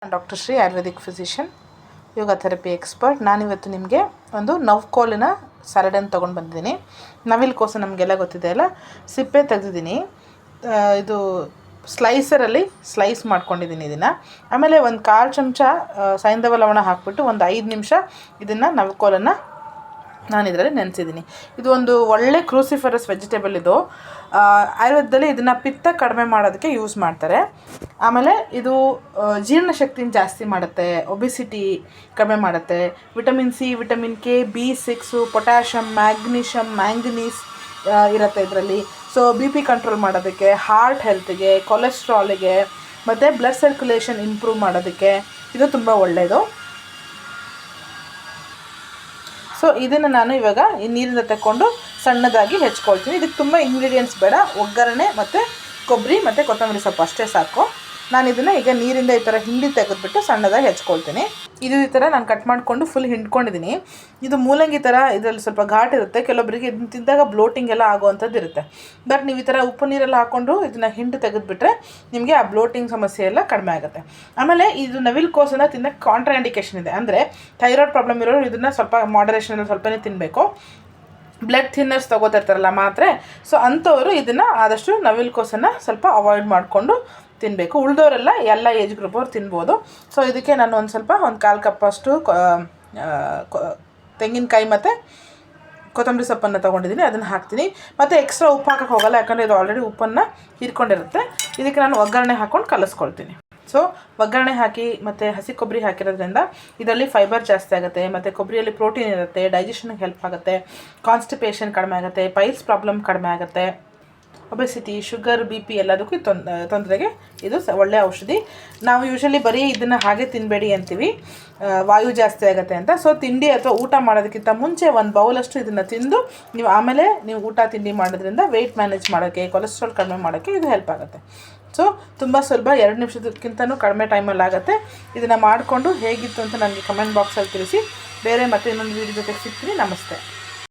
Doctor Shri Ayurvedic physician, ಯೋಗ therapy expert. ನಾನಿವತ್ತು ನಿಮಗೆ ಒಂದು ನವಕೋಲಿನ ಸ್ಯಾಲಡನ್ನು ತೊಗೊಂಡು ಬಂದಿದ್ದೀನಿ. ನವಿಲು ಕೋಸು ನಮಗೆಲ್ಲ ಗೊತ್ತಿದೆ ಅಲ್ಲ, ಸಿಪ್ಪೆ ತೆಗೆದಿದ್ದೀನಿ. ಇದು ಸ್ಲೈಸರಲ್ಲಿ ಸ್ಲೈಸ್ ಮಾಡ್ಕೊಂಡಿದ್ದೀನಿ ಇದನ್ನು. ಆಮೇಲೆ ಒಂದು 1/4 ಚಮಚ ಸೈಂಧವ ಲವಣ ಹಾಕ್ಬಿಟ್ಟು ಒಂದು 5 ನಿಮಿಷ ಇದನ್ನು ನವಕೋಲನ್ನು ನಾನು ಇದರಲ್ಲಿ ನೆನೆಸಿದ್ದೀನಿ. ಇದು ಒಂದು ಒಳ್ಳೆ ಕ್ರೂಸಿಫರಸ್ ವೆಜಿಟೇಬಲ್. ಇದು ಆಯುರ್ವೇದದಲ್ಲಿ ಇದನ್ನು ಪಿತ್ತ ಕಡಿಮೆ ಮಾಡೋದಕ್ಕೆ ಯೂಸ್ ಮಾಡ್ತಾರೆ. ಆಮೇಲೆ ಇದು ಜೀರ್ಣಶಕ್ತಿನ ಜಾಸ್ತಿ ಮಾಡುತ್ತೆ, ಒಬಿಸಿಟಿ ಕಡಿಮೆ ಮಾಡುತ್ತೆ, vitamin C, vitamin K, B6, potassium, magnesium, manganese ಇರುತ್ತೆ ಇದರಲ್ಲಿ. ಸೊ BP ಕಂಟ್ರೋಲ್ ಮಾಡೋದಕ್ಕೆ, ಹಾರ್ಟ್ ಹೆಲ್ತ್ಗೆ, ಕೊಲೆಸ್ಟ್ರಾಲಿಗೆ ಮತ್ತು ಬ್ಲಡ್ ಸರ್ಕ್ಯುಲೇಷನ್ ಇಂಪ್ರೂವ್ ಮಾಡೋದಕ್ಕೆ ಇದು ತುಂಬ ಒಳ್ಳೆಯದು. ಸೊ ಇದನ್ನು ನಾನು ಇವಾಗ ಈ ನೀರಿಂದ ತಗೊಂಡು ಸಣ್ಣದಾಗಿ ಹೆಚ್ಕೊಳ್ತೀನಿ. ಇದಕ್ಕೆ ತುಂಬ ಇಂಗ್ರೀಡಿಯೆಂಟ್ಸ್ ಬೇಡ, ಒಗ್ಗರಣೆ ಮತ್ತು ಕೊಬ್ಬರಿ ಮತ್ತು ಕೊತ್ತಂಬರಿ ಸೊಪ್ಪು ಅಷ್ಟೇ ಸಾಕು. ನಾನು ಇದನ್ನು ಈಗ ನೀರಿಂದ ಈ ಥರ ಹಿಂಡಿ ತೆಗೆದುಬಿಟ್ಟು ಸಣ್ಣದಾಗಿ ಹೆಚ್ಕೊಳ್ತೀನಿ. ಇದು ಈ ಥರ ನಾನು ಕಟ್ ಮಾಡಿಕೊಂಡು ಫುಲ್ ಹಿಂಡ್ಕೊಂಡಿದ್ದೀನಿ. ಇದು ಮೂಲಂಗಿ ಥರ ಇದರಲ್ಲಿ ಸ್ವಲ್ಪ ಘಾಟ್ ಇರುತ್ತೆ. ಕೆಲವೊಬ್ಬರಿಗೆ ಇದನ್ನ ತಿಂದಾಗ ಬ್ಲೋಟಿಂಗ್ ಎಲ್ಲ ಆಗುವಂಥದ್ದು ಇರುತ್ತೆ. ಬಟ್ ನೀವು ಈ ಥರ ಉಪ್ಪು ನೀರೆಲ್ಲ ಹಾಕ್ಕೊಂಡು ಇದನ್ನು ಹಿಂಡಿ ತೆಗೆದುಬಿಟ್ರೆ ನಿಮಗೆ ಆ ಬ್ಲೋಟಿಂಗ್ ಸಮಸ್ಯೆ ಎಲ್ಲ ಕಡಿಮೆ ಆಗುತ್ತೆ. ಆಮೇಲೆ ಇದು ನವಿಲು ಕೋಸನ್ನು ತಿನ್ನೋಕ್ಕೆ ಕಾಂಟ್ರಾ ಇಂಡಿಕೇಷನ್ ಇದೆ. ಅಂದರೆ ಥೈರಾಯ್ಡ್ ಪ್ರಾಬ್ಲಮ್ ಇರೋರು ಇದನ್ನು ಸ್ವಲ್ಪ ಮಾಡರೇಷನಲ್ಲಿ ಸ್ವಲ್ಪನೇ ತಿನ್ನಬೇಕು. ಬ್ಲಡ್ ಥಿನ್ನರ್ಸ್ ತೊಗೋತಿರ್ತಾರಲ್ಲ ಮಾತ್ರೆ, ಸೊ ಅಂಥವರು ಇದನ್ನು ಆದಷ್ಟು ನವಿಲು ಕೋಸನ್ನು ಸ್ವಲ್ಪ ಅವಾಯ್ಡ್ ಮಾಡಿಕೊಂಡು ತಿನ್ನಬೇಕು. ಉಳಿದವರೆಲ್ಲ ಎಲ್ಲ ಏಜ್ ಗ್ರೂಪ್ ಅವ್ರು ತಿನ್ಬೋದು. ಸೊ ಇದಕ್ಕೆ ನಾನು ಒಂದು 1/4 ಕಪ್ಪಷ್ಟು ತೆಂಗಿನಕಾಯಿ ಮತ್ತು ಕೊತ್ತಂಬರಿ ಸೊಪ್ಪನ್ನು ತೊಗೊಂಡಿದ್ದೀನಿ, ಅದನ್ನು ಹಾಕ್ತೀನಿ. ಮತ್ತು ಎಕ್ಸ್ಟ್ರಾ ಉಪ್ಪು ಹಾಕೋಕ್ಕೆ ಹೋಗಲ್ಲ, ಯಾಕಂದರೆ ಇದು ಆಲ್ರೆಡಿ ಉಪ್ಪನ್ನು ಹೀರ್ಕೊಂಡಿರುತ್ತೆ. ಇದಕ್ಕೆ ನಾನು ಒಗ್ಗರಣೆ ಹಾಕ್ಕೊಂಡು ಕಲಿಸ್ಕೊಳ್ತೀನಿ. ಸೊ ಒಗ್ಗರಣೆ ಹಾಕಿ ಮತ್ತು ಹಸಿ ಕೊಬ್ಬರಿ ಹಾಕಿರೋದ್ರಿಂದ ಇದರಲ್ಲಿ ಫೈಬರ್ ಜಾಸ್ತಿ ಆಗುತ್ತೆ, ಮತ್ತು ಕೊಬ್ಬರಿಯಲ್ಲಿ ಪ್ರೋಟೀನ್ ಇರುತ್ತೆ, ಡೈಜೆಷನ್ಗೆ ಹೆಲ್ಪ್ ಆಗುತ್ತೆ, ಕಾನ್ಸ್ಟಿಪೇಷನ್ ಕಡಿಮೆ ಆಗುತ್ತೆ, ಪೈಲ್ಸ್ ಪ್ರಾಬ್ಲಮ್ ಕಡಿಮೆ ಆಗುತ್ತೆ, ಒಬೆಸಿಟಿ, ಶುಗರ್, BP ಎಲ್ಲದಕ್ಕೂ ತೊಂದರೆಗೆ ಇದು ಒಳ್ಳೆಯ ಔಷಧಿ. ನಾವು ಯೂಶ್ವಲಿ ಬರೀ ಇದನ್ನು ಹಾಗೆ ತಿನ್ನಬೇಡಿ ಅಂತೀವಿ, ವಾಯು ಜಾಸ್ತಿ ಆಗುತ್ತೆ ಅಂತ. ಸೊ ತಿಂಡಿ ಅಥವಾ ಊಟ ಮಾಡೋದಕ್ಕಿಂತ ಮುಂಚೆ ಒಂದು ಬೌಲಷ್ಟು ಇದನ್ನು ತಿಂದು ನೀವು ಆಮೇಲೆ ನೀವು ಊಟ ತಿಂಡಿ ಮಾಡೋದ್ರಿಂದ ವೆಯ್ಟ್ ಮ್ಯಾನೇಜ್ ಮಾಡೋಕ್ಕೆ, ಕೊಲೆಸ್ಟ್ರಾಲ್ ಕಡಿಮೆ ಮಾಡೋಕ್ಕೆ ಇದು ಹೆಲ್ಪ್ ಆಗುತ್ತೆ. ಸೊ ತುಂಬ ಸುಲಭ, 2 ನಿಮಿಷದಕ್ಕಿಂತನೂ ಕಡಿಮೆ ಟೈಮಲ್ಲಿ ಆಗುತ್ತೆ. ಇದನ್ನು ಮಾಡಿಕೊಂಡು ಹೇಗಿತ್ತು ಅಂತ ನನಗೆ ಕಮೆಂಟ್ ಬಾಕ್ಸಲ್ಲಿ ತಿಳಿಸಿ. ಬೇರೆ ಮತ್ತೆ ಇನ್ನೊಂದು ವೀಡಿಯೋ ಜೊತೆ ಸಿಗ್ತೀನಿ. ನಮಸ್ತೆ.